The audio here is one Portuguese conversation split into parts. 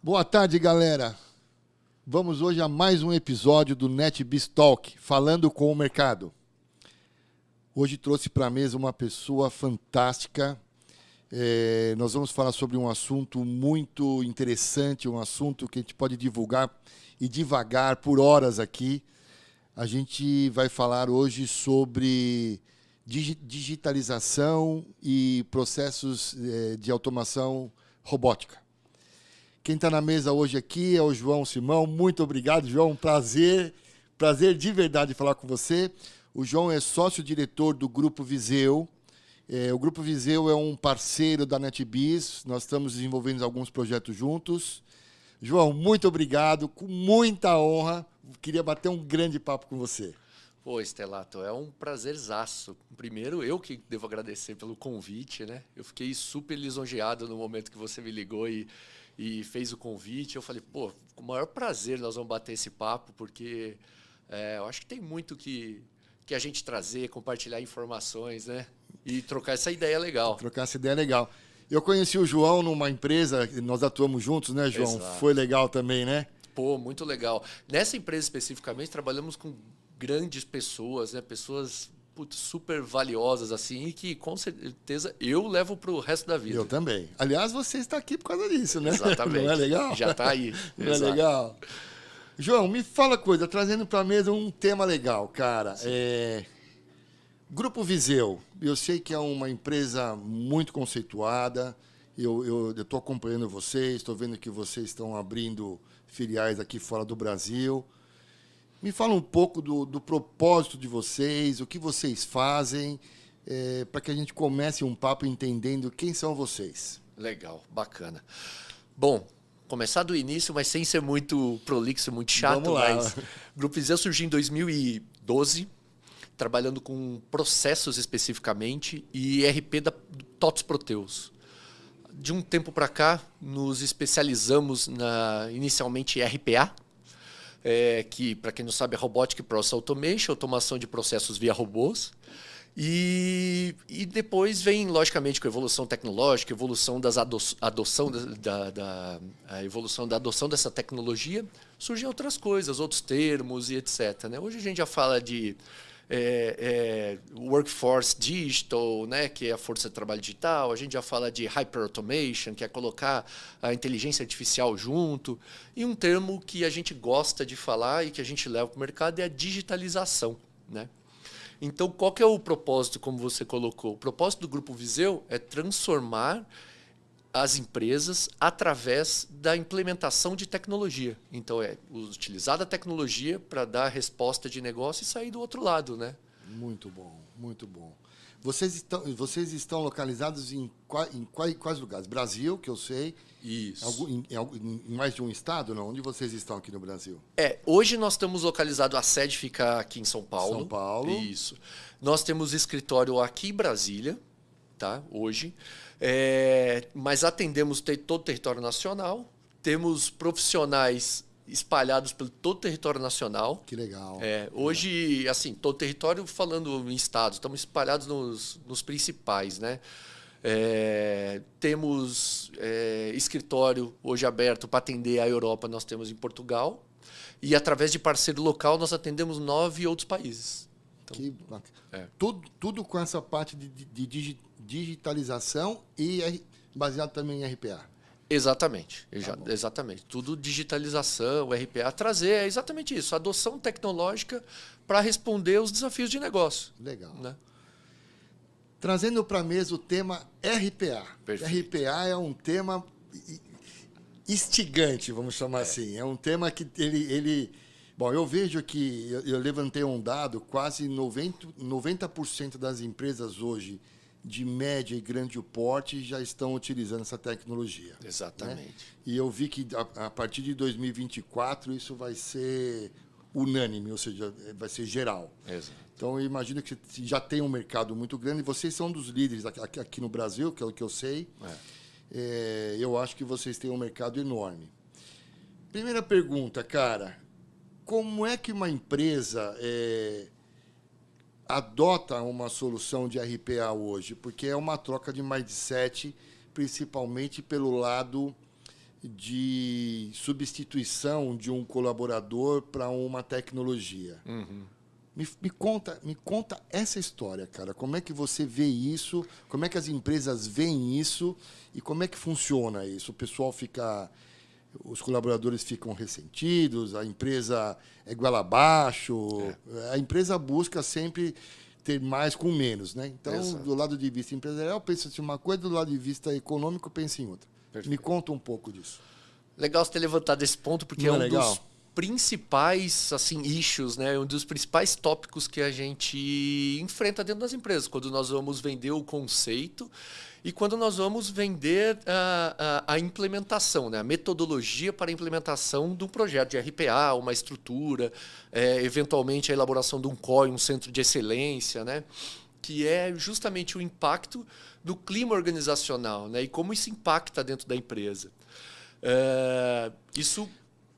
Boa tarde, galera. Vamos hoje a mais um episódio do NetBiz Talk, falando com o mercado. Hoje trouxe para a mesa uma pessoa fantástica. Nós vamos falar sobre um assunto muito interessante, um assunto que a gente pode divulgar e divagar por horas aqui. A gente vai falar hoje sobre digitalização e processos de automação robótica. Quem está na mesa hoje aqui é o João Simão. Muito obrigado, João. Prazer de verdade falar com você. O João é sócio-diretor do Grupo Viseu. O Grupo Viseu é um parceiro da NetBiz. Nós estamos desenvolvendo alguns projetos juntos. João, muito obrigado. Com muita honra. Queria bater um grande papo com você. Pô, Stelato, é um prazerzaço. Primeiro, eu que devo agradecer pelo convite, né? Eu fiquei super lisonjeado no momento que você me ligou e fez o convite. Eu falei, pô, com o maior prazer nós vamos bater esse papo, porque eu acho que tem muito que a gente trazer, compartilhar informações, né? E trocar essa ideia legal. Trocar essa ideia legal. Eu conheci o João numa empresa, nós atuamos juntos, né, João? Exato. Foi legal também, né? Pô, muito legal. Nessa empresa especificamente, trabalhamos com grandes pessoas, né? Pessoas super valiosas, assim, e que com certeza eu levo para o resto da vida. Eu também. Aliás, você está aqui por causa disso, né? Exatamente. Não é legal? Já está aí. Não é legal? João, me fala coisa, trazendo para a mesa um tema legal, cara. Grupo Viseu, eu sei que é uma empresa muito conceituada, eu estou acompanhando vocês, estou vendo que vocês estão abrindo filiais aqui fora do Brasil. Me fala um pouco do propósito de vocês, o que vocês fazem, para que a gente comece um papo entendendo quem são vocês. Legal, bacana. Bom, começar do início, mas sem ser muito prolixo, muito chato. Vamos lá. Mas o Grupo Viseu surgiu em 2012, trabalhando com processos especificamente e ERP da TOTS Proteus. De um tempo para cá, nos especializamos inicialmente em RPA, que, para quem não sabe, é Robotic Process Automation, automação de processos via robôs. E depois vem, logicamente, com a evolução tecnológica, evolução a evolução da adoção dessa tecnologia, surgem outras coisas, outros termos e etc. Né? Hoje a gente já fala de workforce digital, né, que é a força de trabalho digital. A gente já fala de hyperautomation, que é colocar a inteligência artificial junto. E um termo que a gente gosta de falar e que a gente leva para o mercado é a digitalização, né? Então, qual que é o propósito, como você colocou? O propósito do Grupo Viseu é transformar as empresas através da implementação de tecnologia. Então, utilizar a tecnologia para dar resposta de negócio e sair do outro lado, né? Muito bom, muito bom. Vocês estão localizados em quais lugares? Brasil, que eu sei. Isso. Em mais de um estado, não? Onde vocês estão aqui no Brasil? Hoje nós estamos localizados, a sede fica aqui em São Paulo. São Paulo. Isso. Nós temos escritório aqui em Brasília, tá? Hoje. Mas atendemos todo o território nacional. Temos profissionais espalhados pelo todo o território nacional. Que legal. Hoje, assim, todo o território, falando em estados, estamos espalhados nos principais, né? Temos escritório hoje aberto para atender a Europa, nós temos em Portugal. E através de parceiro local, nós atendemos 9 outros países. Então, que bacana. Tudo com essa parte de digitalização e baseado também em RPA. Exatamente. Exatamente. Tudo digitalização, RPA, trazer exatamente isso, adoção tecnológica para responder aos desafios de negócio. Legal. Né? Trazendo para a mesa o tema RPA. Perfeito. RPA é um tema instigante, vamos chamar assim. É um tema que ele... Bom, eu vejo que eu levantei um dado, quase 90% das empresas hoje de média e grande porte já estão utilizando essa tecnologia. Exatamente. Né? E eu vi que a partir de 2024 isso vai ser unânime, ou seja, vai ser geral. Exato. Então, eu imagino que já tem um mercado muito grande. Vocês são dos líderes aqui no Brasil, que é o que eu sei. Eu acho que vocês têm um mercado enorme. Primeira pergunta, cara. Como é que uma empresa adota uma solução de RPA hoje? Porque é uma troca de mindset, principalmente pelo lado de substituição de um colaborador para uma tecnologia. Me conta essa história, cara. Como é que você vê isso? Como é que as empresas veem isso? E como é que funciona isso? O pessoal fica... Os colaboradores ficam ressentidos, a empresa é goela abaixo, a empresa busca sempre ter mais com menos, né? Então, Exato. do lado de vista empresarial, pensa em uma coisa, do lado de vista econômico, pensa em outra. Perfeito. Me conta um pouco disso. Legal você ter levantado esse ponto, porque Não é é um legal? dos principais assim, issues, né? Um dos principais tópicos que a gente enfrenta dentro das empresas, quando nós vamos vender o conceito e quando nós vamos vender a implementação, né? A metodologia para a implementação de um projeto de RPA, uma estrutura, eventualmente a elaboração de um COI, um centro de excelência, né? Que é justamente o impacto do clima organizacional, né? E como isso impacta dentro da empresa. Isso...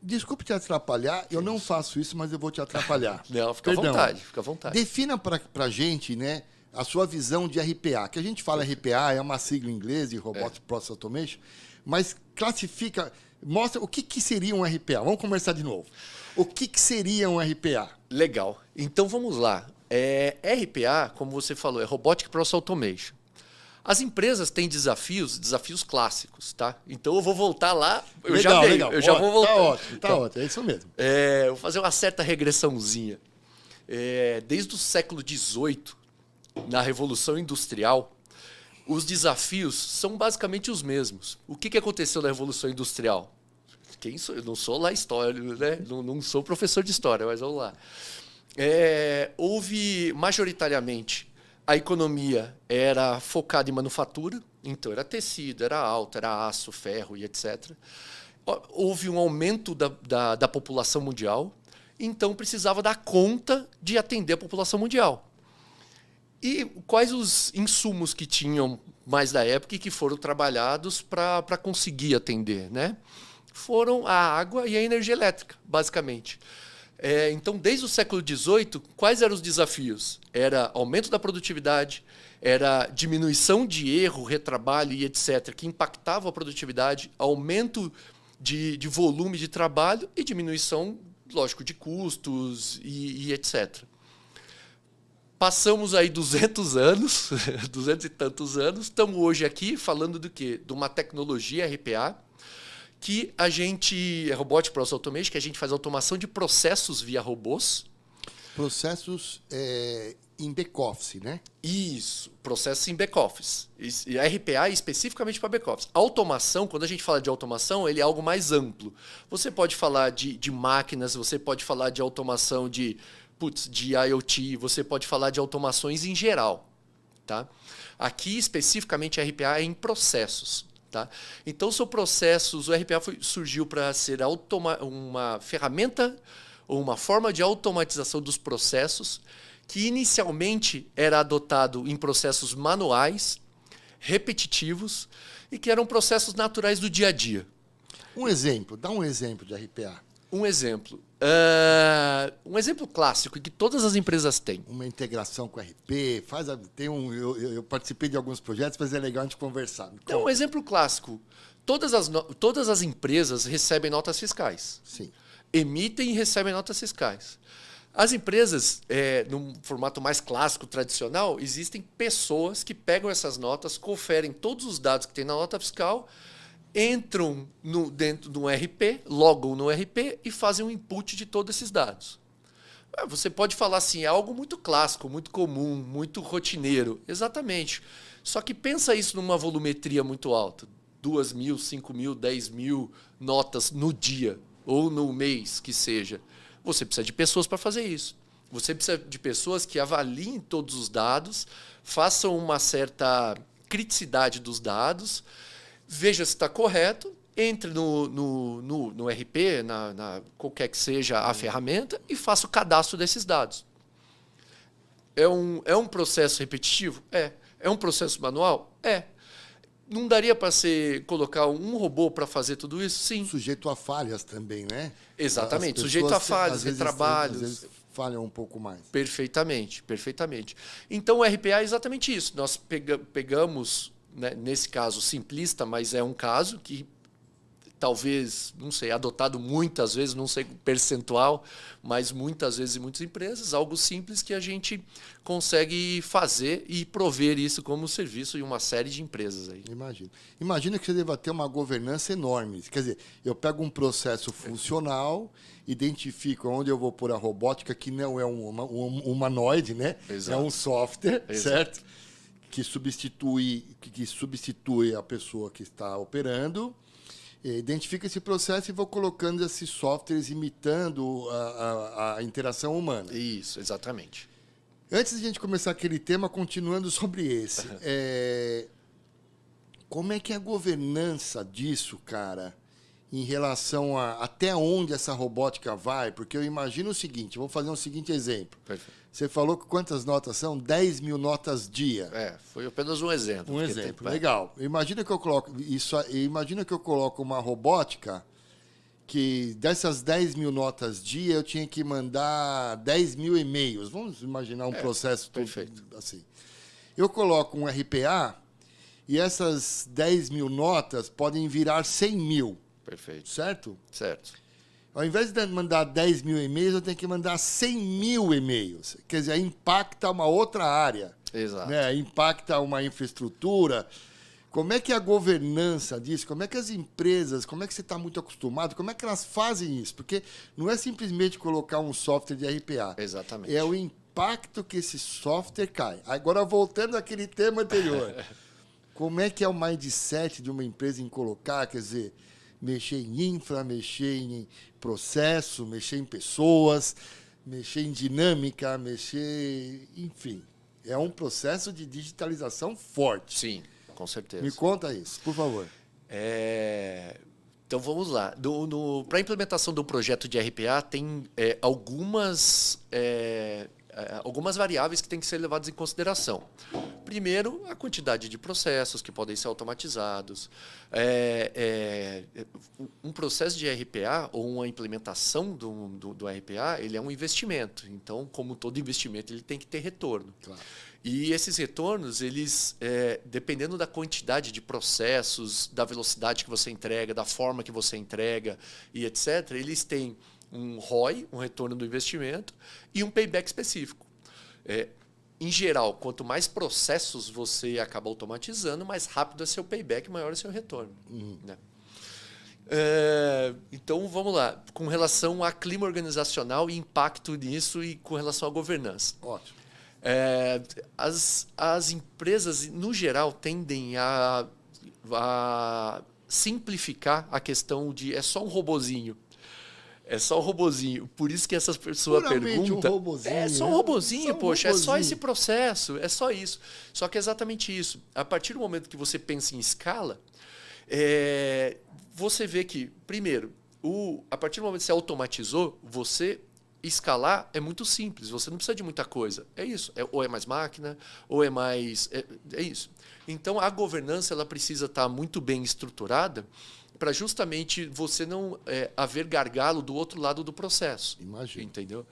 Desculpe te atrapalhar, eu não faço isso, mas eu vou te atrapalhar. Não, fica à vontade, fica à vontade. Defina para a gente, né, a sua visão de RPA. Que a gente fala RPA, é uma sigla em inglês de Robotic Process Automation, mas classifica, mostra o que seria um RPA. Vamos começar de novo. O que seria um RPA? Legal. Então vamos lá. RPA, como você falou, é Robotic Process Automation. As empresas têm desafios clássicos, tá? Então eu vou voltar lá, eu já vou voltar. Tá ótimo, é isso mesmo. Vou fazer uma certa regressãozinha. Desde o século XVIII, na Revolução Industrial, os desafios são basicamente os mesmos. O que aconteceu na Revolução Industrial? Eu não sou lá história, né? Não sou professor de história, mas vamos lá. Houve majoritariamente a economia era focada em manufatura, então era tecido, era alta, era aço, ferro e etc. Houve um aumento da população mundial, então precisava dar conta de atender a população mundial. E quais os insumos que tinham mais da época e que foram trabalhados para conseguir atender, né? Foram a água e a energia elétrica, basicamente. Então, desde o século XVIII, quais eram os desafios? Era aumento da produtividade, era diminuição de erro, retrabalho e etc., que impactavam a produtividade, aumento de volume de trabalho e diminuição, lógico, de custos e etc. Passamos aí 200 anos, 200 e tantos anos, estamos hoje aqui falando do quê? De uma tecnologia RPA, que a gente, Robotic Process Automation, que a gente faz automação de processos via robôs. Processos em back-office, né? Isso, processos em back-office. E a RPA é especificamente para back-office. Automação, quando a gente fala de automação, ele é algo mais amplo. Você pode falar de máquinas, você pode falar de automação de IoT, você pode falar de automações em geral. Tá? Aqui, especificamente, a RPA é em processos. Tá? Então, são processos. O RPA surgiu para ser uma ferramenta ou uma forma de automatização dos processos que inicialmente era adotado em processos manuais, repetitivos e que eram processos naturais do dia a dia. Dá um exemplo de RPA. Um exemplo. Um exemplo clássico que todas as empresas têm. Uma integração com RP, eu participei de alguns projetos, mas é legal a gente conversar. Então, um exemplo clássico. Todas as empresas recebem notas fiscais. Sim. Emitem e recebem notas fiscais. As empresas, num formato mais clássico, tradicional, existem pessoas que pegam essas notas, conferem todos os dados que tem na nota fiscal, entram dentro do RP, logam no RP e fazem um input de todos esses dados. Você pode falar assim, é algo muito clássico, muito comum, muito rotineiro. Exatamente. Só que pensa isso numa volumetria muito alta. 2.000, 5.000, 10.000 notas no dia ou no mês, que seja. Você precisa de pessoas para fazer isso. Você precisa de pessoas que avaliem todos os dados, façam uma certa criticidade dos dados, veja se está correto, entre no RP, qualquer que seja a ferramenta, e faça o cadastro desses dados. É um processo repetitivo? É um processo manual? Não daria para colocar um robô para fazer tudo isso? Sim. Sujeito a falhas também, né? Exatamente. Sujeito a falhas, retrabalhos. Às vezes falham um pouco mais. Perfeitamente, perfeitamente. Então, o RPA é exatamente isso. Nós pegamos, né, nesse caso simplista, mas é um caso que talvez, não sei, adotado muitas vezes, não sei o percentual, mas muitas vezes em muitas empresas, algo simples que a gente consegue fazer e prover isso como serviço em uma série de empresas aí. Imagina que você deva ter uma governança enorme. Quer dizer, eu pego um processo funcional, identifico onde eu vou pôr a robótica, que não é um humanoide, né? Exato. É um software, Exato. certo? Que substitui a pessoa que está operando. Identifica esse processo e vou colocando esses softwares imitando a interação humana. Isso, exatamente. Antes de a gente começar aquele tema, continuando sobre esse, como é que é a governança disso, cara, em relação a até onde essa robótica vai? Porque eu imagino o seguinte, vou fazer um seguinte exemplo. Perfeito. Você falou que quantas notas são? 10 mil notas dia. Foi apenas um exemplo. Um exemplo, legal. Imagina que eu coloco uma robótica que dessas 10 mil notas dia eu tinha que mandar 10 mil e-mails. Vamos imaginar um processo perfeito. Assim. Eu coloco um RPA e essas 10 mil notas podem virar 100 mil. Perfeito. Certo? Certo. Ao invés de mandar 10 mil e-mails, eu tenho que mandar 100 mil e-mails. Quer dizer, impacta uma outra área. Exato. Né? Impacta uma infraestrutura. Como é que é a governança disso? Como é que as empresas, como é que você está muito acostumado, como é que elas fazem isso? Porque não é simplesmente colocar um software de RPA. Exatamente. É o impacto que esse software cai. Agora, voltando àquele tema anterior. Como é que é o mindset de uma empresa em colocar, quer dizer, mexer em infra, mexer em processo, mexer em pessoas, mexer em dinâmica, enfim. É um processo de digitalização forte. Sim, com certeza. Me conta isso, por favor. Então, vamos lá. Para a implementação do projeto de RPA, tem algumas variáveis que têm que ser levadas em consideração. Primeiro, a quantidade de processos que podem ser automatizados. Um processo de RPA ou uma implementação do RPA, ele é um investimento. Então, como todo investimento, ele tem que ter retorno. Claro. E esses retornos, eles, dependendo da quantidade de processos, da velocidade que você entrega, da forma que você entrega e etc., eles têm um ROI, um retorno do investimento, e um payback específico. Em geral, quanto mais processos você acaba automatizando, mais rápido é seu payback, maior é seu retorno. Né? Então, vamos lá. Com relação a clima organizacional e impacto nisso e com relação à governança. Ótimo. As empresas, no geral, tendem a simplificar a questão de é só um robozinho. É só um robozinho. Por isso que essas pessoas perguntam. Um robozinho, é só um robozinho, poxa, robozinho. É só esse processo, é só isso. Só que é exatamente isso. A partir do momento que você pensa em escala, você vê que, primeiro, a partir do momento que você automatizou, você escalar é muito simples, você não precisa de muita coisa. É isso. Ou é mais máquina, ou é mais. É isso. Então, a governança ela precisa estar muito bem estruturada para justamente você não haver gargalo do outro lado do processo. Imagina. Entendeu?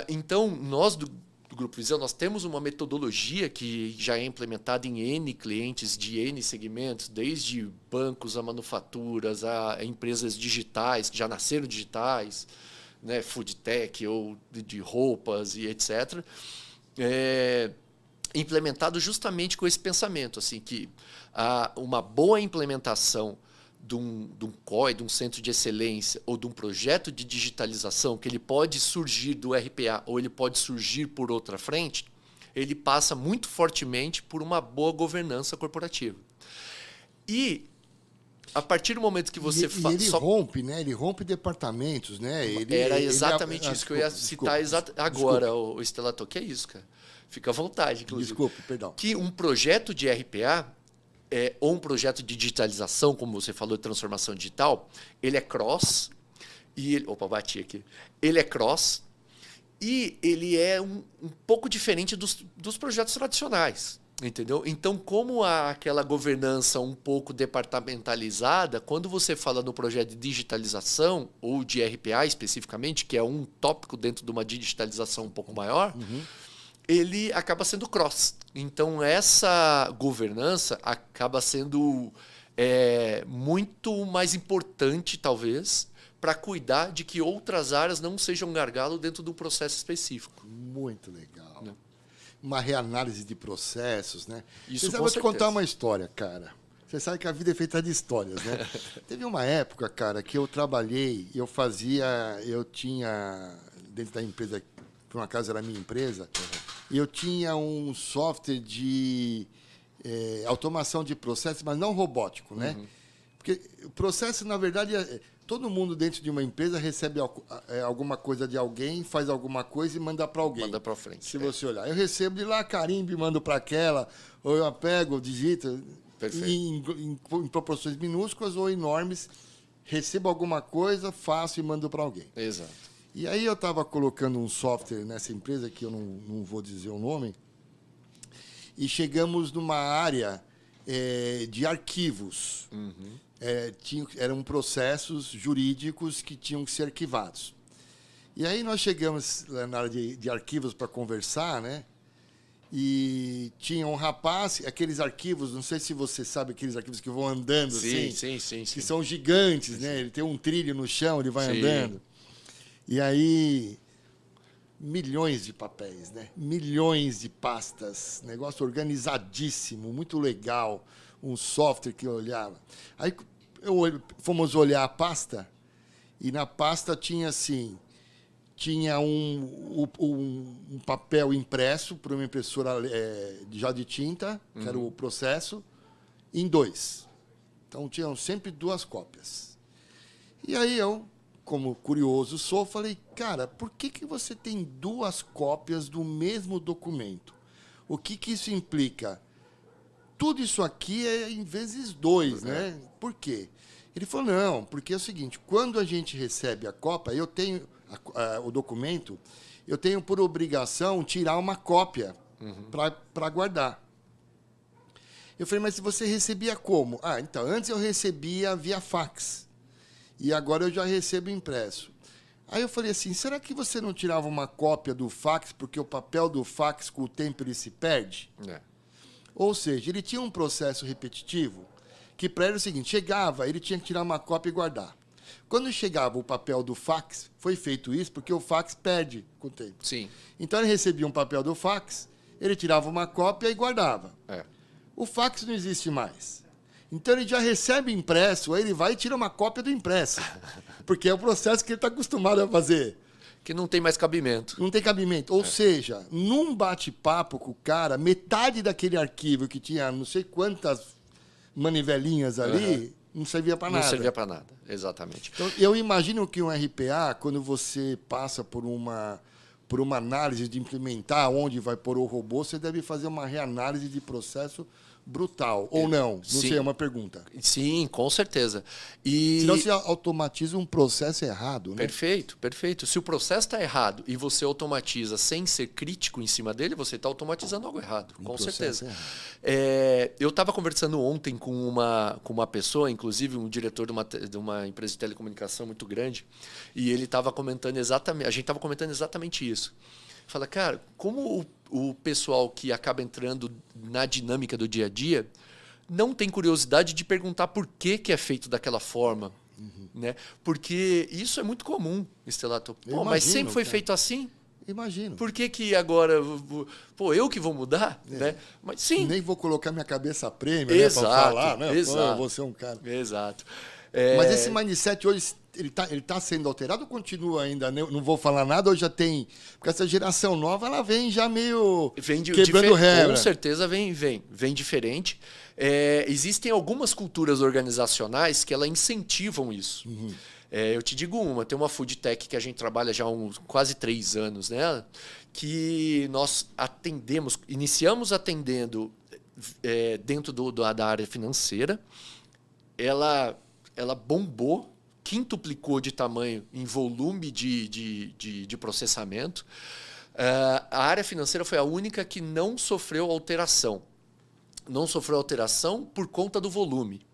Então, nós do Grupo Visão, nós temos uma metodologia que já é implementada em N clientes de N segmentos, desde bancos a manufaturas, a empresas digitais, que já nasceram digitais, né, food tech ou de roupas e etc., implementado justamente com esse pensamento, assim, que uma boa implementação de um COE, de um centro de excelência ou de um projeto de digitalização, que ele pode surgir do RPA ou ele pode surgir por outra frente, ele passa muito fortemente por uma boa governança corporativa. E a partir do momento que você rompe, né? Ele rompe departamentos, né? Era exatamente isso que eu ia citar agora, o Stelato. Que é isso, cara? Fica à vontade, inclusive. Desculpa, perdão. Que um projeto de RPA ou um projeto de digitalização, como você falou, de transformação digital, ele é cross. Opa, bati aqui. Ele é cross e ele é um pouco diferente dos projetos tradicionais. Entendeu? Então, como há aquela governança um pouco departamentalizada, quando você fala no projeto de digitalização, ou de RPA especificamente, que é um tópico dentro de uma digitalização um pouco maior, ele acaba sendo cross. Então, essa governança acaba sendo é muito mais importante, talvez, para cuidar de que outras áreas não sejam gargalo dentro do processo específico. Muito legal. Né? Uma reanálise de processos, né? Isso, eu vou te contar uma história, cara. Você sabe que a vida é feita de histórias, né? Teve uma época, cara, que eu trabalhei, eu tinha, dentro da empresa, por um acaso era a minha empresa, eu tinha um software de automação de processos, mas não robótico, né? Porque o processo, na verdade, todo mundo dentro de uma empresa recebe alguma coisa de alguém, faz alguma coisa e manda para alguém. Manda para frente. Se você olhar. Eu recebo de lá carimbo e mando para aquela, ou eu pego, digito... Em proporções minúsculas ou enormes, recebo alguma coisa, faço e mando para alguém. Exato. E aí eu estava colocando um software nessa empresa, que eu não vou dizer o nome, e chegamos numa área de arquivos. Eram processos jurídicos que tinham que ser arquivados. E aí nós chegamos na área de arquivos para conversar, né? E tinha um rapaz, aqueles arquivos, não sei se você sabe, aqueles arquivos que vão andando assim, que são gigantes, né? Ele tem um trilho no chão, ele vai andando. E aí, milhões de papéis, né? Milhões de pastas, negócio organizadíssimo, muito legal, um software que eu olhava. Aí fomos olhar a pasta, e na pasta tinha assim... Tinha um papel impresso por uma impressora já de tinta, que era o processo, em 2. Então, tinham sempre 2 cópias. E aí eu, como curioso sou, falei, cara, por que você tem 2 cópias do mesmo documento? O que isso implica? Tudo isso aqui é em vezes 2, né? Por quê? Ele falou, não, porque é o seguinte, quando a gente recebe a cópia, eu tenho... o documento, eu tenho por obrigação tirar uma cópia para guardar. Eu falei, mas se você recebia como? Então, antes eu recebia via fax. E agora eu já recebo impresso. Aí eu falei assim, será que você não tirava uma cópia do fax, porque o papel do fax, com o tempo, ele se perde? Ou seja, ele tinha um processo repetitivo, que para ele era o seguinte, chegava, ele tinha que tirar uma cópia e guardar. Quando chegava o papel do fax, foi feito isso porque o fax perde com o tempo. Sim. Então ele recebia um papel do fax, ele tirava uma cópia e guardava. O fax não existe mais. Então ele já recebe impresso, aí ele vai e tira uma cópia do impresso. Porque é o processo que ele está acostumado a fazer. Que não tem mais cabimento. Não tem cabimento. Ou seja, num bate-papo com o cara, metade daquele arquivo que tinha não sei quantas manivelinhas ali... Não servia para nada. Não servia para nada, exatamente. Então, eu imagino que um RPA, quando você passa por uma análise de implementar onde vai pôr o robô, você deve fazer uma reanálise de processo brutal. Ou não? Não sei, é uma pergunta. Sim, com certeza. Senão você automatiza um processo errado, né? Perfeito, perfeito. Se o processo está errado e você automatiza sem ser crítico em cima dele, você está automatizando algo errado, com certeza. Eu estava conversando ontem com uma pessoa, inclusive um diretor de uma empresa de telecomunicação muito grande, e ele estava comentando exatamente, a gente estava comentando exatamente isso. Fala, cara, como o pessoal que acaba entrando na dinâmica do dia a dia não tem curiosidade de perguntar por que é feito daquela forma. Né? Porque isso é muito comum, Stelato. Mas sempre foi feito assim? Imagino. Por que agora... eu que vou mudar? Né? Mas, sim. Nem vou colocar minha cabeça a prêmio, né, para falar. Né? Exato. Eu vou ser um cara. Exato. Mas esse mindset hoje, ele tá sendo alterado ou continua ainda? Não vou falar nada ou já tem... Porque essa geração nova, ela vem já meio quebrando regra. Com certeza vem diferente. Existem algumas culturas organizacionais que ela incentivam isso. Eu te digo tem uma food tech que a gente trabalha já há quase 3 anos, né? Que nós iniciamos atendendo dentro da área financeira. Ela bombou, quintuplicou de tamanho em volume de processamento. A área financeira foi a única que não sofreu alteração. Não sofreu alteração por conta do volume.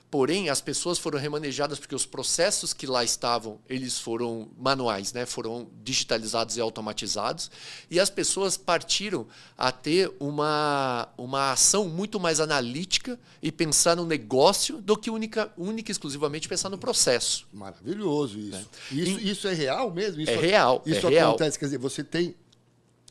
Porém, as pessoas foram remanejadas porque os processos que lá estavam, eles foram manuais, né? Foram digitalizados e automatizados. E as pessoas partiram a ter uma ação muito mais analítica e pensar no negócio do que única e exclusivamente pensar no processo. Maravilhoso isso. Isso é real mesmo? Isso, é real. Isso é acontece, real. quer dizer, você tem...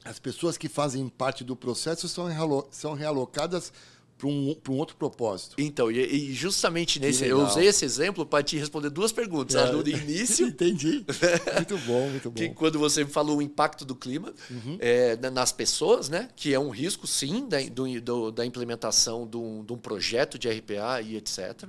As pessoas que fazem parte do processo são realocadas para um outro propósito. Então, e justamente nesse, eu usei esse exemplo para te responder duas perguntas. A do início. Entendi. Muito bom, muito bom. Que quando você falou o impacto do clima nas pessoas, né? Que é um risco, sim, da implementação de um projeto de RPA e etc.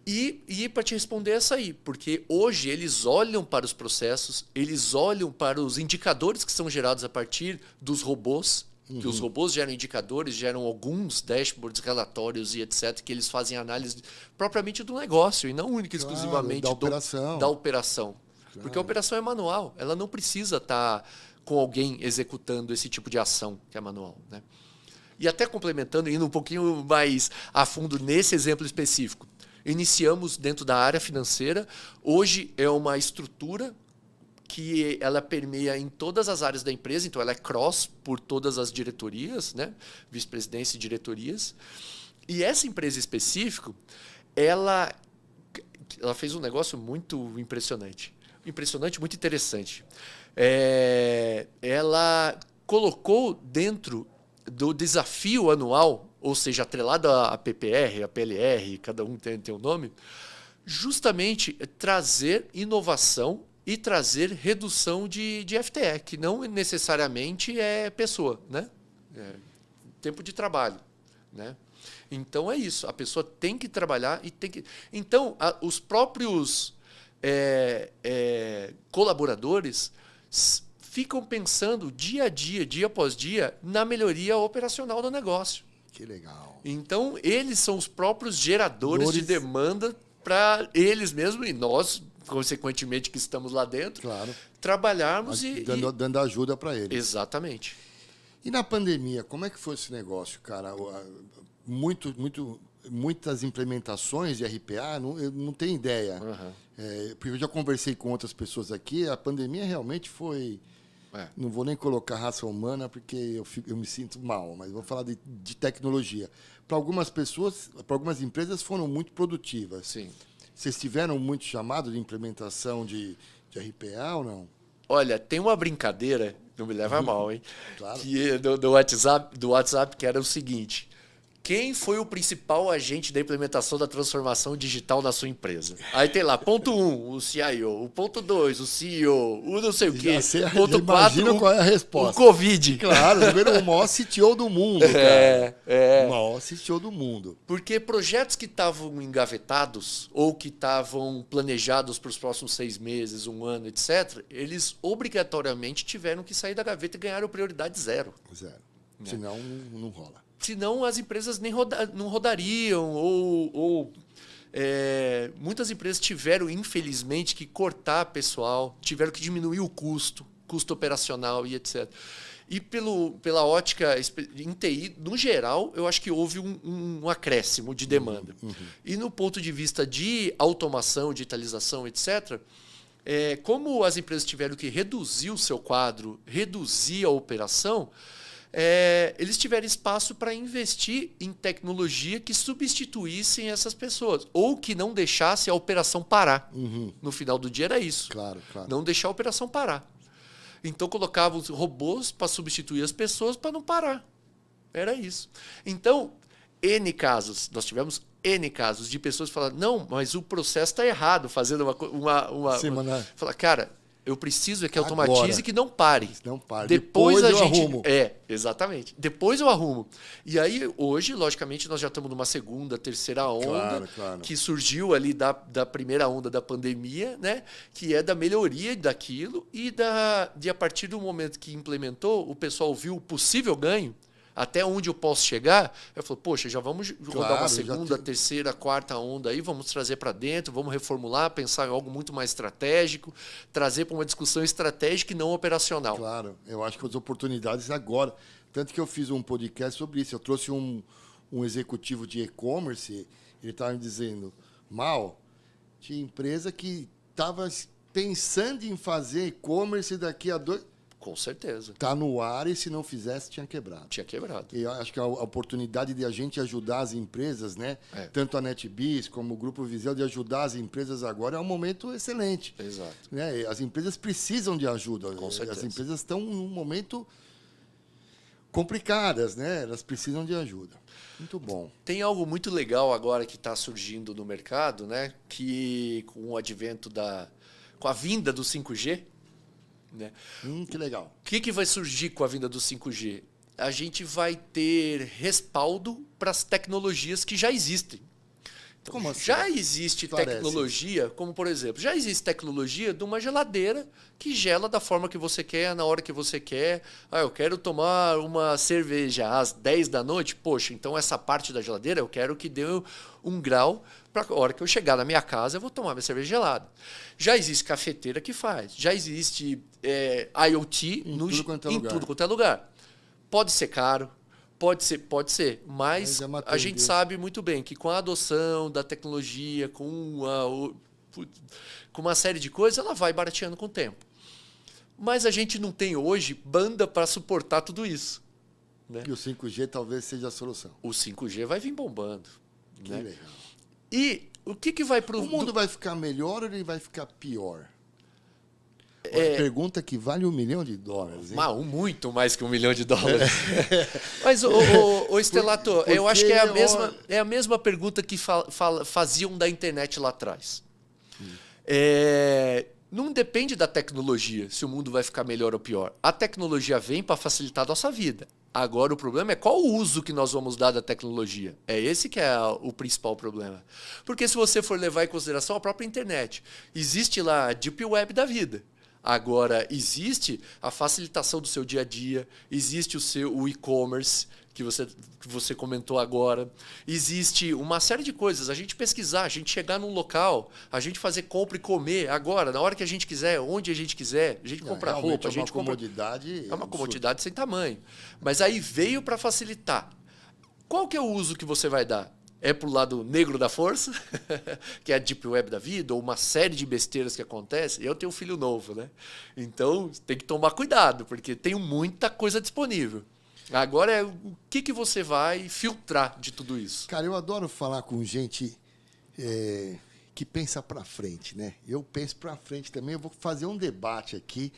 E para te responder essa aí, porque hoje eles olham para os processos, eles olham para os indicadores que são gerados a partir dos robôs, que os robôs geram indicadores, geram alguns dashboards, relatórios e etc., que eles fazem análise propriamente do negócio e não única e exclusivamente da operação. Claro. Porque a operação é manual, ela não precisa estar com alguém executando esse tipo de ação que é manual, né? E até complementando, indo um pouquinho mais a fundo nesse exemplo específico, iniciamos dentro da área financeira. Hoje é uma estrutura que ela permeia em todas as áreas da empresa, então ela é cross por todas as diretorias, né? Vice-presidência e diretorias. E essa empresa específica, ela fez um negócio muito impressionante. Muito interessante. Ela colocou dentro do desafio anual, ou seja, atrelado à PPR, à PLR, cada um tem um nome, justamente trazer inovação e trazer redução de FTE, que não necessariamente é pessoa, né? É tempo de trabalho, né? Então é isso, a pessoa tem que trabalhar e tem que... Então, os próprios colaboradores ficam pensando dia a dia, dia após dia, na melhoria operacional do negócio. Que legal. Então, eles são os próprios geradores de demanda para eles mesmos e nós, consequentemente, que estamos lá dentro, claro, trabalharmos dando ajuda para eles. Exatamente. E na pandemia, como é que foi esse negócio, cara? Muitas implementações de RPA, eu não tenho ideia. Porque eu já conversei com outras pessoas aqui, a pandemia realmente foi... Não vou nem colocar raça humana, porque eu me sinto mal, mas vou falar de tecnologia. Para algumas pessoas, para algumas empresas, foram muito produtivas. Sim. Vocês tiveram muito chamado de implementação de RPA ou não? Olha, tem uma brincadeira, não me leva a mal, hein? Claro. Que do WhatsApp, que era o seguinte: quem foi o principal agente da implementação da transformação digital na sua empresa? Aí tem lá, ponto 1, o CIO, o ponto 2, o CEO, o não sei o quê. Ponto 4, imagina qual é a resposta. O Covid. Claro, o maior CTO do mundo, cara. O maior CTO do mundo. Porque projetos que estavam engavetados ou que estavam planejados para os próximos 6 meses, 1 ano, etc., eles obrigatoriamente tiveram que sair da gaveta e ganharam prioridade zero. Zero. Senão, não rola. Senão as empresas não rodariam muitas empresas tiveram, infelizmente, que cortar pessoal, tiveram que diminuir o custo operacional e etc. E pela ótica em TI, no geral, eu acho que houve um acréscimo de demanda. E no ponto de vista de automação, digitalização, etc., como as empresas tiveram que reduzir o seu quadro, reduzir a operação, eles tiveram espaço para investir em tecnologia que substituíssem essas pessoas ou que não deixasse a operação parar. No final do dia era isso. Claro. Não deixar a operação parar. Então colocavam os robôs para substituir as pessoas para não parar. Era isso. Então, N casos, nós tivemos N casos de pessoas falando, não, mas o processo está errado, fazendo Fala, cara, eu preciso que automatize agora, que não pare. Não pare. Depois eu arrumo. Exatamente. Depois eu arrumo. E aí, hoje, logicamente, nós já estamos numa segunda, terceira onda, claro. Que surgiu ali da primeira onda da pandemia, né? Que é da melhoria daquilo e de a partir do momento que implementou, o pessoal viu o possível ganho, até onde eu posso chegar, eu falo, poxa, já vamos rodar uma segunda, terceira, quarta onda aí, vamos trazer para dentro, vamos reformular, pensar em algo muito mais estratégico, trazer para uma discussão estratégica e não operacional. Claro, eu acho que as oportunidades agora, tanto que eu fiz um podcast sobre isso, eu trouxe um executivo de e-commerce, Ele estava me dizendo, Mal, tinha empresa que estava pensando em fazer e-commerce daqui a 2... Com certeza. Está no ar e se não fizesse, tinha quebrado. Tinha quebrado. E eu acho que a oportunidade de a gente ajudar as empresas, né? Tanto a NetBiz como o Grupo Viseu, de ajudar as empresas agora é um momento excelente. Exato. Né? As empresas precisam de ajuda. Com certeza. As empresas estão num momento complicadas, né? Elas precisam de ajuda. Muito bom. Tem algo muito legal agora que está surgindo no mercado, né? Que com o advento com a vinda do 5G, né? Que legal. O que vai surgir com a vinda do 5G? A gente vai ter respaldo para as tecnologias que já existem. Então, Como assim? já existe tecnologia, como por exemplo, já existe tecnologia de uma geladeira que gela da forma que você quer, na hora que você quer. Eu quero tomar uma cerveja às 10 da noite. Poxa, então essa parte da geladeira eu quero que dê 1 grau para a hora que eu chegar na minha casa eu vou tomar minha cerveja gelada. Já existe cafeteira que faz. Já existe IoT em tudo quanto é lugar. Pode ser caro. Pode ser, mas a gente sabe muito bem que com a adoção da tecnologia, com uma série de coisas, ela vai barateando com o tempo. Mas a gente não tem hoje banda para suportar tudo isso. Né? E o 5G talvez seja a solução. O 5G vai vir bombando. Que né? legal. E o que vai para o mundo vai ficar melhor ou ele vai ficar pior? Pergunta que vale $1 milhão, hein? Muito mais que $1 milhão. Mas, Stelato, eu acho que é a mesma pergunta que faziam da internet lá atrás. Não depende da tecnologia se o mundo vai ficar melhor ou pior. A tecnologia vem para facilitar a nossa vida. Agora, o problema é qual o uso que nós vamos dar da tecnologia. É esse que é o principal problema. Porque se você for levar em consideração a própria internet, existe lá a Deep Web da vida. Agora, existe a facilitação do seu dia a dia, existe o e-commerce, que você comentou agora, existe uma série de coisas. A gente pesquisar, a gente chegar num local, a gente fazer compra e comer agora, na hora que a gente quiser, onde a gente quiser, a gente compra roupa. É uma comodidade sem tamanho. Mas aí veio para facilitar. Qual que é o uso que você vai dar? É pro lado negro da força, que é a Deep Web da vida, ou uma série de besteiras que acontecem. Eu tenho um filho novo, né? Então, tem que tomar cuidado, porque tem muita coisa disponível. Agora, o que você vai filtrar de tudo isso? Cara, eu adoro falar com gente que pensa para frente, né? Eu penso para frente também. Eu vou fazer um debate aqui.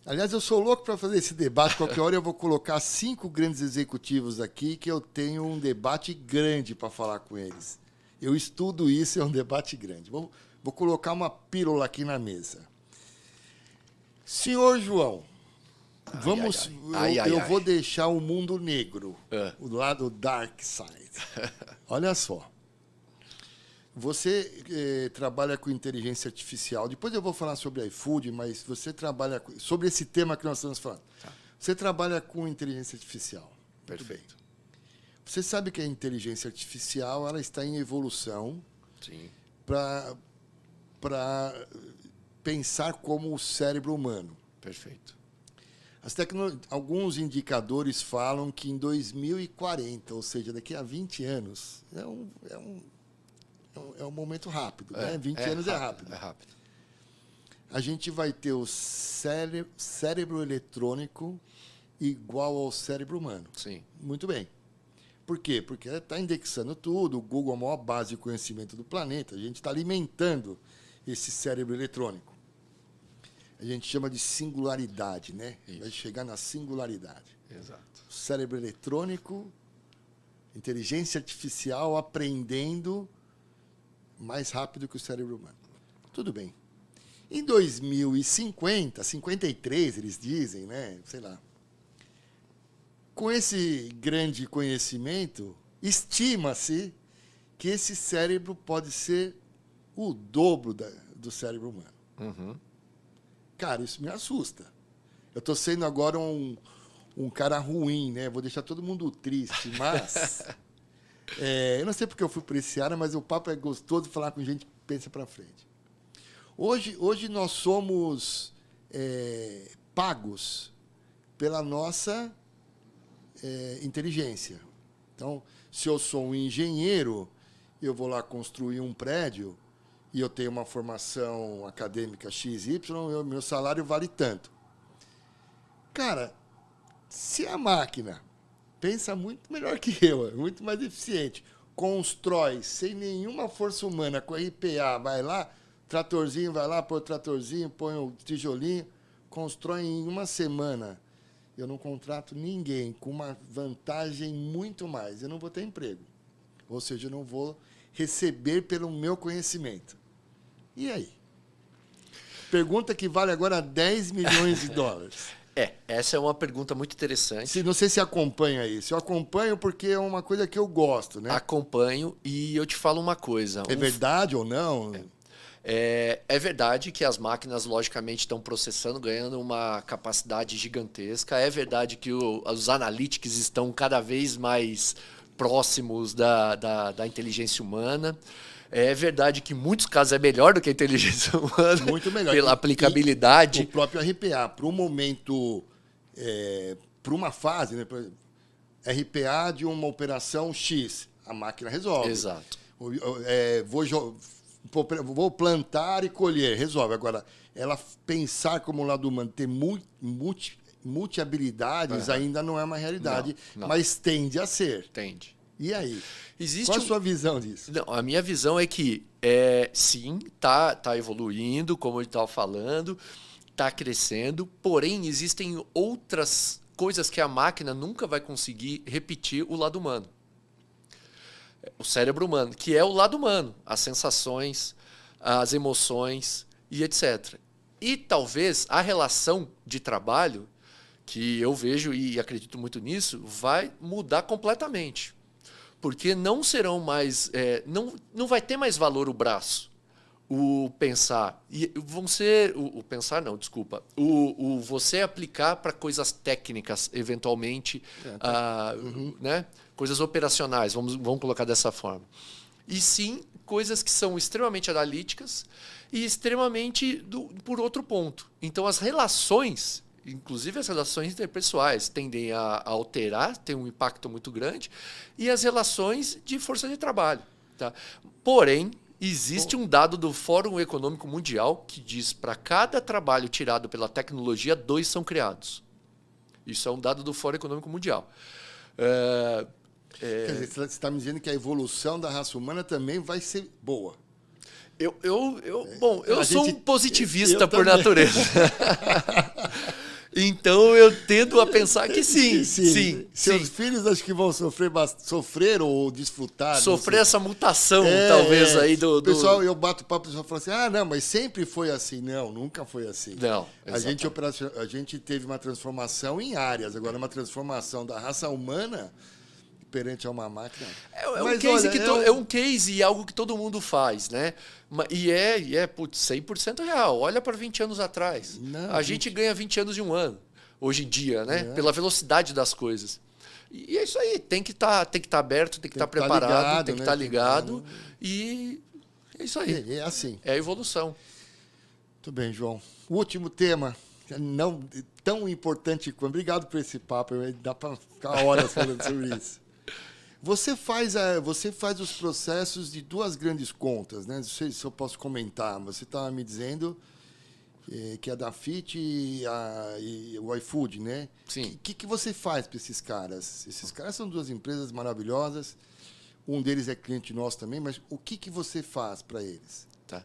Aliás, eu sou louco para fazer esse debate. Qualquer hora eu vou colocar 5 grandes executivos aqui que eu tenho um debate grande para falar com eles. Eu estudo isso, é um debate grande. Vou colocar uma pílula aqui na mesa. Senhor João, eu vou deixar o mundo negro, o lado dark side. Olha só. Você trabalha com inteligência artificial. Depois eu vou falar sobre iFood, mas você trabalha sobre esse tema que nós estamos falando. Tá. Você trabalha com inteligência artificial. Perfeito. Você sabe que a inteligência artificial ela está em evolução para pensar como o cérebro humano. Perfeito. Alguns indicadores falam que em 2040, ou seja, daqui a 20 anos, é um momento rápido, né? 20 anos rápido, é rápido. A gente vai ter o cérebro eletrônico igual ao cérebro humano. Sim. Muito bem. Por quê? Porque está indexando tudo, o Google é a maior base de conhecimento do planeta, a gente está alimentando esse cérebro eletrônico. A gente chama de singularidade, né? Isso. Vai chegar na singularidade. Exato. O cérebro eletrônico, inteligência artificial aprendendo mais rápido que o cérebro humano. Tudo bem. Em 2050, 53, eles dizem, né? Sei lá. Com esse grande conhecimento, estima-se que esse cérebro pode ser o dobro do cérebro humano. Uhum. Cara, isso me assusta. Eu estou sendo agora um cara ruim, né? Vou deixar todo mundo triste, mas... eu não sei porque eu fui para esse área, mas o papo é gostoso falar com gente que pensa para frente. Hoje nós somos pagos pela nossa inteligência. Então, se eu sou um engenheiro eu vou lá construir um prédio e eu tenho uma formação acadêmica XY, meu salário vale tanto. Cara, se a máquina pensa muito melhor que eu, é muito mais eficiente, constrói sem nenhuma força humana, com RPA, vai lá, tratorzinho, vai lá, põe o tratorzinho, põe o tijolinho, constrói em uma semana. Eu não contrato ninguém com uma vantagem muito mais. Eu não vou ter emprego. Ou seja, eu não vou receber pelo meu conhecimento. E aí? Pergunta que vale agora 10 milhões de dólares. Essa é uma pergunta muito interessante. Não sei se acompanha isso. Eu acompanho porque é uma coisa que eu gosto, né? Acompanho e eu te falo uma coisa. É verdade ou não? É verdade que as máquinas, logicamente, estão processando, ganhando uma capacidade gigantesca. É verdade que os analytics estão cada vez mais próximos da inteligência humana. É verdade que em muitos casos é melhor do que a inteligência humana. Muito melhor. Pela aplicabilidade. O próprio RPA, para um momento, para uma fase, né? RPA de uma operação X, a máquina resolve. Exato. Vou plantar e colher, resolve. Agora, ela pensar como lado humano, ter multi-habilidades, ainda não é uma realidade, não. Mas tende a ser. Tende. E aí? Existe Qual a sua visão disso? Não, a minha visão é que, sim, tá evoluindo, como ele estava falando, está crescendo, porém, existem outras coisas que a máquina nunca vai conseguir repetir o lado humano. O cérebro humano, que é o lado humano, as sensações, as emoções e etc. E talvez a relação de trabalho, que eu vejo e acredito muito nisso, vai mudar completamente. Porque não serão mais. Não vai ter mais valor o braço, o pensar. E vão ser. O pensar, não, desculpa. O você aplicar para coisas técnicas, eventualmente, né? Coisas operacionais, vamos colocar dessa forma. E sim, coisas que são extremamente analíticas e extremamente por outro ponto. Então, as relações. Inclusive as relações interpessoais tendem a alterar, tem um impacto muito grande, e as relações de força de trabalho. Tá? Porém, existe um dado do Fórum Econômico Mundial que diz que para cada trabalho tirado pela tecnologia, 2 são criados. Isso é um dado do Fórum Econômico Mundial. Quer dizer, você está me dizendo que a evolução da raça humana também vai ser boa. Eu sou um positivista por natureza. Então eu tendo a pensar que sim. Seus filhos acho que vão sofrer ou desfrutar. Sofrer essa mutação, talvez, aí do. Pessoal, eu bato papo e o pessoal fala assim: não, mas sempre foi assim. Não, nunca foi assim. Não. A gente teve uma transformação em áreas, agora uma transformação da raça humana perante a uma máquina. É um case e algo que todo mundo faz, né? E é 100% real. Olha para 20 anos atrás. A gente ganha 20 anos de um ano, hoje em dia, né? Pela velocidade das coisas. E é isso aí. Tem que estar aberto, tem que estar preparado, tem que estar ligado. E é isso aí. É assim. É a evolução. Muito bem, João. O último tema, não tão importante quanto. Obrigado por esse papo. Dá para ficar horas falando sobre isso. Você faz os processos de 2 grandes contas, né? Não sei se eu posso comentar. Você estava me dizendo que é da Fit e o iFood, né? Sim. O que você faz para esses caras? Esses caras são 2 empresas maravilhosas. Um deles é cliente nosso também, mas o que você faz para eles? Tá.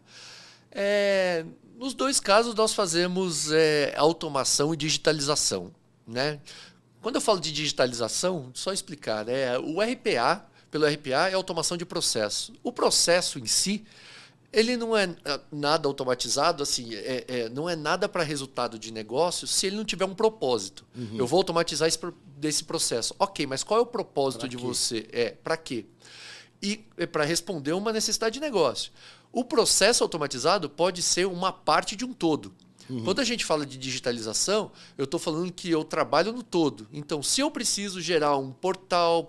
Nos 2 casos, nós fazemos automação e digitalização, né? Quando eu falo de digitalização, só explicar, né? O RPA, pelo RPA, é automação de processo. O processo em si, ele não é nada automatizado, assim, não é nada para resultado de negócio se ele não tiver um propósito. Eu vou automatizar desse processo. Ok, mas qual é o propósito de você? Para quê? E é para responder uma necessidade de negócio. O processo automatizado pode ser uma parte de um todo. Quando a gente fala de digitalização, eu estou falando que eu trabalho no todo. Então, se eu preciso gerar um portal,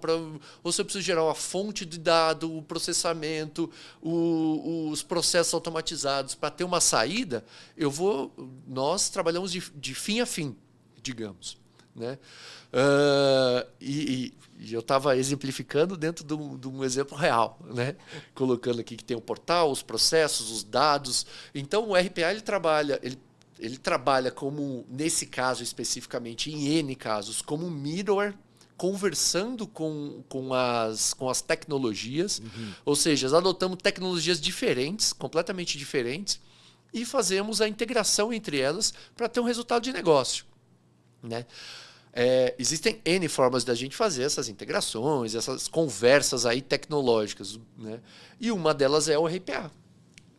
ou se eu preciso gerar uma fonte de dado, o processamento, os processos automatizados para ter uma saída, nós trabalhamos de fim a fim, digamos. né? E eu estava exemplificando dentro de um exemplo real, né? Colocando aqui que tem o portal, os processos, os dados. Então, o RPA ele trabalha como, nesse caso especificamente, em N casos, como um middleware, conversando com as tecnologias. Ou seja, adotamos tecnologias diferentes, completamente diferentes, e fazemos a integração entre elas para ter um resultado de negócio, né? Existem N formas da gente fazer essas integrações, essas conversas aí tecnológicas, né? E uma delas é o RPA.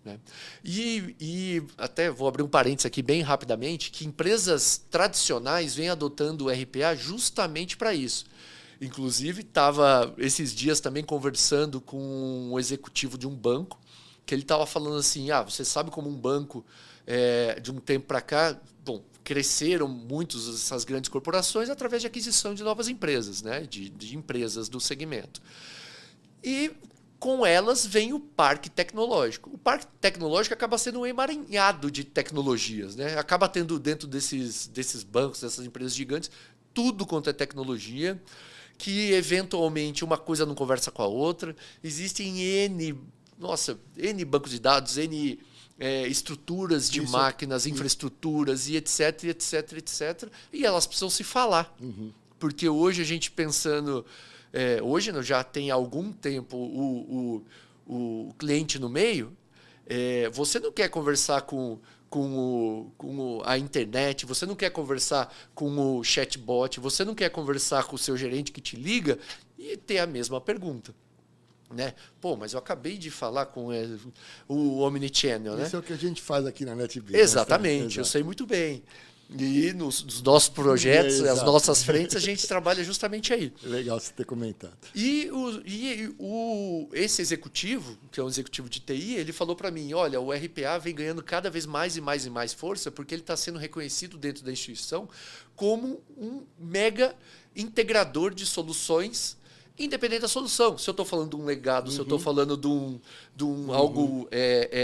Né? E até vou abrir um parênteses aqui bem rapidamente, que empresas tradicionais vêm adotando o RPA justamente para isso. Inclusive, estava esses dias também conversando com um executivo de um banco, que ele estava falando assim, você sabe como um banco, de um tempo para cá, bom, cresceram muitas essas grandes corporações através de aquisição de novas empresas, né? de empresas do segmento. E com elas vem o parque tecnológico. O parque tecnológico acaba sendo um emaranhado de tecnologias, né? Acaba tendo dentro desses bancos, dessas empresas gigantes, tudo quanto é tecnologia, que eventualmente uma coisa não conversa com a outra. Existem N bancos de dados, N estruturas de máquinas, infraestruturas e etc, etc, etc. E elas precisam se falar. Porque hoje a gente pensando... hoje já tem algum tempo o cliente no meio, você não quer conversar com a internet, você não quer conversar com o chatbot, você não quer conversar com o seu gerente que te liga e ter a mesma pergunta. Né? Pô, mas eu acabei de falar com o Omnichannel. Isso, né? É o que a gente faz aqui na NetBiz. Exatamente, eu sei muito bem. E nos nossos projetos, as nossas frentes, a gente trabalha justamente aí. Legal você ter comentado. E esse executivo, que é um executivo de TI, ele falou para mim, olha, o RPA vem ganhando cada vez mais e mais e mais força, porque ele está sendo reconhecido dentro da instituição como um mega integrador de soluções, independente da solução. Se eu estou falando de um legado, se eu estou falando de um algo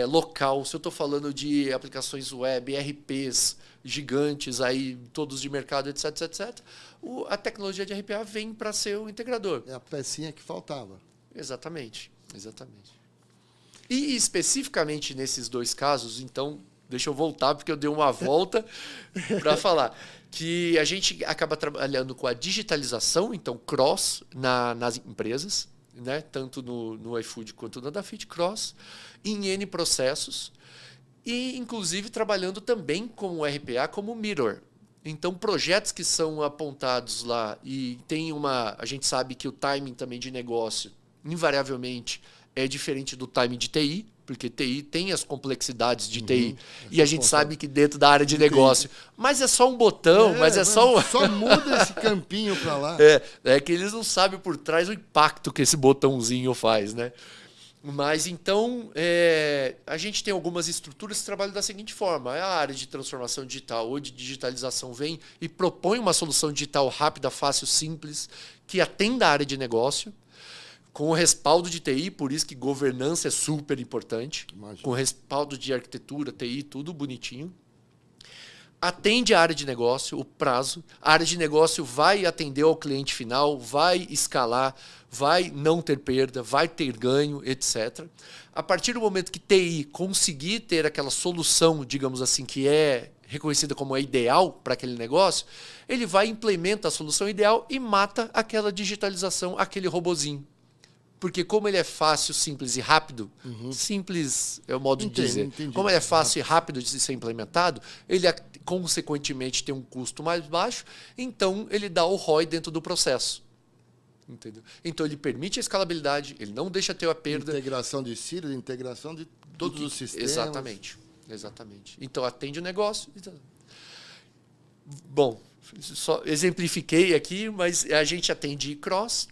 local, se eu estou falando de aplicações web, RPs gigantes, aí, todos de mercado, etc, etc, etc, a tecnologia de RPA vem para ser o integrador. É a pecinha que faltava. Exatamente. E especificamente nesses dois casos, então, deixa eu voltar, porque eu dei uma volta para falar que a gente acaba trabalhando com a digitalização, então cross nas empresas, né? Tanto no iFood quanto na Dafit, cross, em N processos, e inclusive trabalhando também com o RPA como middleware. Então, projetos que são apontados lá e tem a gente sabe que o timing também de negócio, invariavelmente, é diferente do timing de TI, porque TI tem as complexidades de TI. E a gente sabe que dentro da área de negócio, mas é só um botão, Só muda esse campinho para lá. É que eles não sabem por trás o impacto que esse botãozinho faz, né? Mas então, a gente tem algumas estruturas que trabalham da seguinte forma. A área de transformação digital ou de digitalização vem e propõe uma solução digital rápida, fácil, simples, que atenda a área de negócio, com o respaldo de TI, por isso que governança é super importante. Imagina. Com respaldo de arquitetura, TI, tudo bonitinho. Atende a área de negócio, o prazo. A área de negócio vai atender ao cliente final, vai escalar, vai não ter perda, vai ter ganho, etc. A partir do momento que TI conseguir ter aquela solução, digamos assim, que é reconhecida como a ideal para aquele negócio, ele vai implementa a solução ideal e mata aquela digitalização, aquele robozinho. Porque como ele é fácil, simples e rápido, simples é o modo de dizer. Entendi. Como ele é fácil e rápido de ser implementado, ele consequentemente tem um custo mais baixo, então ele dá o ROI dentro do processo. Entendeu? Então ele permite a escalabilidade, ele não deixa ter a perda. Integração de silos, integração de todos os sistemas. Exatamente. Então atende o negócio. Bom, só exemplifiquei aqui, mas a gente atende cross.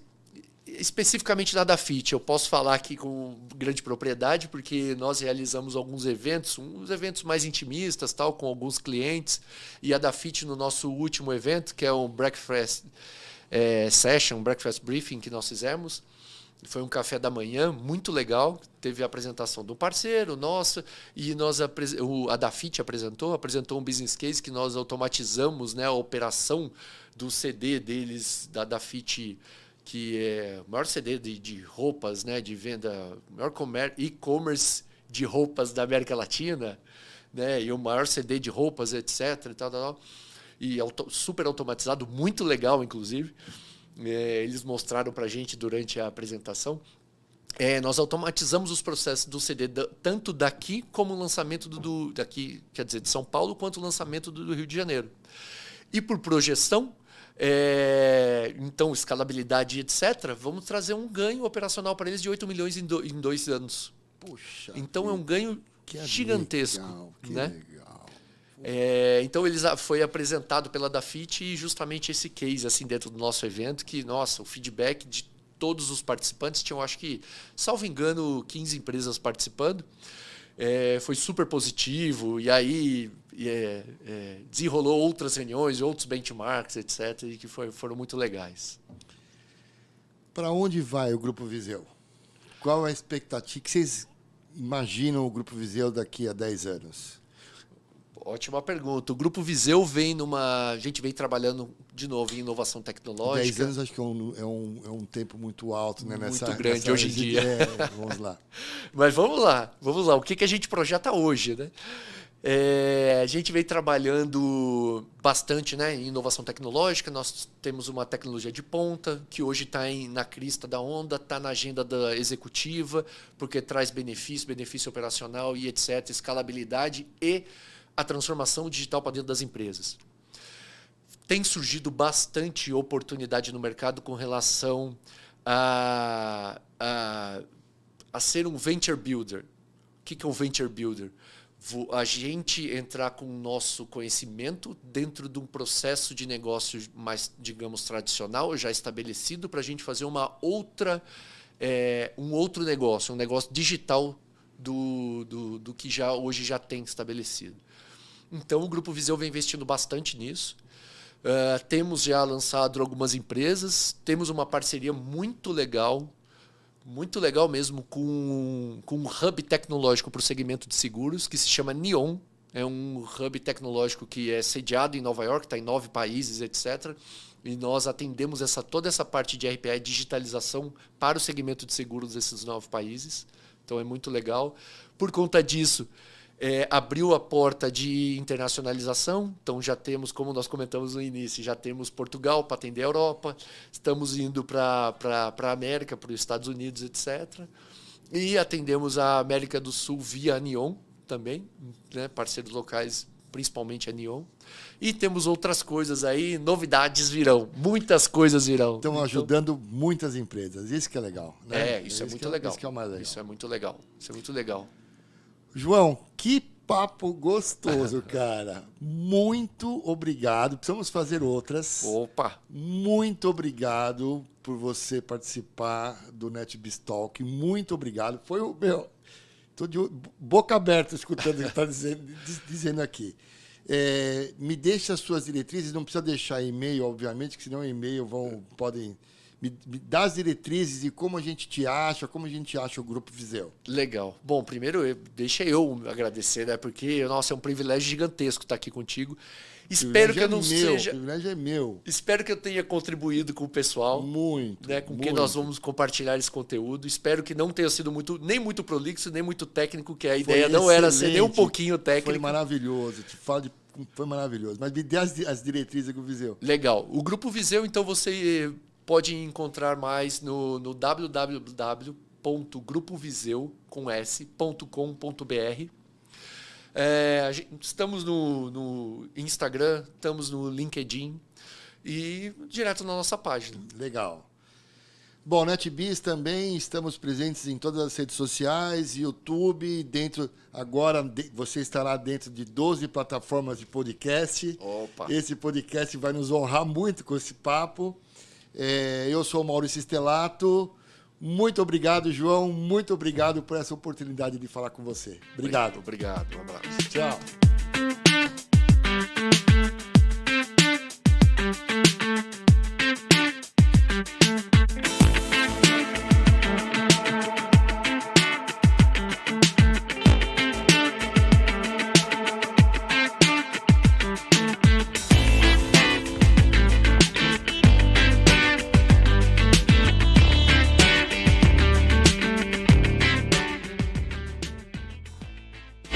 Especificamente na Dafit, eu posso falar aqui com grande propriedade, porque nós realizamos alguns eventos, uns eventos mais intimistas, tal, com alguns clientes, e a Dafit no nosso último evento, que é o Breakfast Session, Breakfast Briefing que nós fizemos, Foi um café da manhã muito legal. Teve a apresentação do parceiro nosso e a Dafit apresentou um business case que nós automatizamos, né, a operação do CD deles, da Dafit, que é o maior CD de roupas, né, de venda, o maior e-commerce de roupas da América Latina, né, e o maior CD de roupas, etc. E super automatizado, muito legal, inclusive. Eles mostraram para a gente durante a apresentação. Nós automatizamos os processos do CD, tanto daqui como o lançamento daqui, quer dizer, de São Paulo, quanto o lançamento do Rio de Janeiro. E por projeção, então, escalabilidade, etc., vamos trazer um ganho operacional para eles de 8 milhões em 2 anos. Puxa, então, é um ganho gigantesco. Legal, que né? legal. Então, foi apresentado pela Dafit e justamente esse case assim, dentro do nosso evento, que, nossa, o feedback de todos os participantes, tinham, acho que, salvo engano, 15 empresas participando, foi super positivo, e aí desenrolou outras reuniões, outros benchmarks, etc., e que foram muito legais. Para onde vai o Grupo Viseu? Qual a expectativa que vocês imaginam o Grupo Viseu daqui a 10 anos? Ótima pergunta. O Grupo Viseu a gente vem trabalhando de novo em inovação tecnológica. 10 anos acho que é um tempo muito alto, né? Muito grande hoje em dia. Vamos lá. Mas vamos lá. O que a gente projeta hoje, né? A gente vem trabalhando bastante, né, em inovação tecnológica. Nós temos uma tecnologia de ponta que hoje está na crista da onda, está na agenda da executiva, porque traz benefício operacional e etc., escalabilidade e a transformação digital para dentro das empresas. Tem surgido bastante oportunidade no mercado com relação a ser um venture builder. O que é um venture builder? A gente entrar com o nosso conhecimento dentro de um processo de negócio mais, digamos, tradicional, já estabelecido, para a gente fazer um outro negócio, um negócio digital do que hoje já tem estabelecido. Então, o Grupo Viseu vem investindo bastante nisso. Temos já lançado algumas empresas, temos uma parceria muito legal mesmo, com um hub tecnológico para o segmento de seguros, que se chama Neon. É um hub tecnológico que é sediado em Nova York, está em 9 países, etc. E nós atendemos toda essa parte de RPA e digitalização para o segmento de seguros desses 9 países. Então, é muito legal. Por conta disso, abriu a porta de internacionalização. Então, já temos, como nós comentamos no início, já temos Portugal para atender a Europa, estamos indo para a América, para os Estados Unidos, etc. E atendemos a América do Sul via a Neon também, né? Parceiros locais, principalmente a Neon. E temos outras coisas aí, novidades virão, muitas coisas virão. Estão ajudando muitas empresas, isso que é legal. Né? Isso é muito legal. Isso que é o mais legal. Isso é muito legal. Isso é muito legal. João, que papo gostoso, cara. Muito obrigado. Precisamos fazer outras. Opa! Muito obrigado por você participar do NetBizTalk. Muito obrigado. Foi o meu... Estou de boca aberta escutando o que está dizendo aqui. Me deixe as suas diretrizes. Não precisa deixar e-mail, obviamente, que senão e-mail podem... Me dá as diretrizes e como a gente te acha, como a gente acha o Grupo Viseu. Legal. Bom, primeiro, deixa eu agradecer, né? Porque, nossa, é um privilégio gigantesco estar aqui contigo. Espero que eu não seja... O privilégio é meu. Espero que eu tenha contribuído com o pessoal. Muito. Né, com quem nós vamos compartilhar esse conteúdo. Espero que não tenha sido nem muito prolixo, nem muito técnico, que a ideia não era ser nem um pouquinho técnico. Foi maravilhoso. Foi maravilhoso. Mas me dê as diretrizes do Viseu. Legal. O Grupo Viseu, então, você pode encontrar mais no www.grupoviseu.com.br. Estamos no Instagram, estamos no LinkedIn e direto na nossa página. Legal. Bom, NetBiz também, estamos presentes em todas as redes sociais, YouTube, agora você estará dentro de 12 plataformas de podcast. Opa. Esse podcast vai nos honrar muito com esse papo. Eu sou o Maurício Stelato. Muito obrigado, João. Muito obrigado por essa oportunidade de falar com você. Obrigado. Obrigado. Um abraço. Tchau.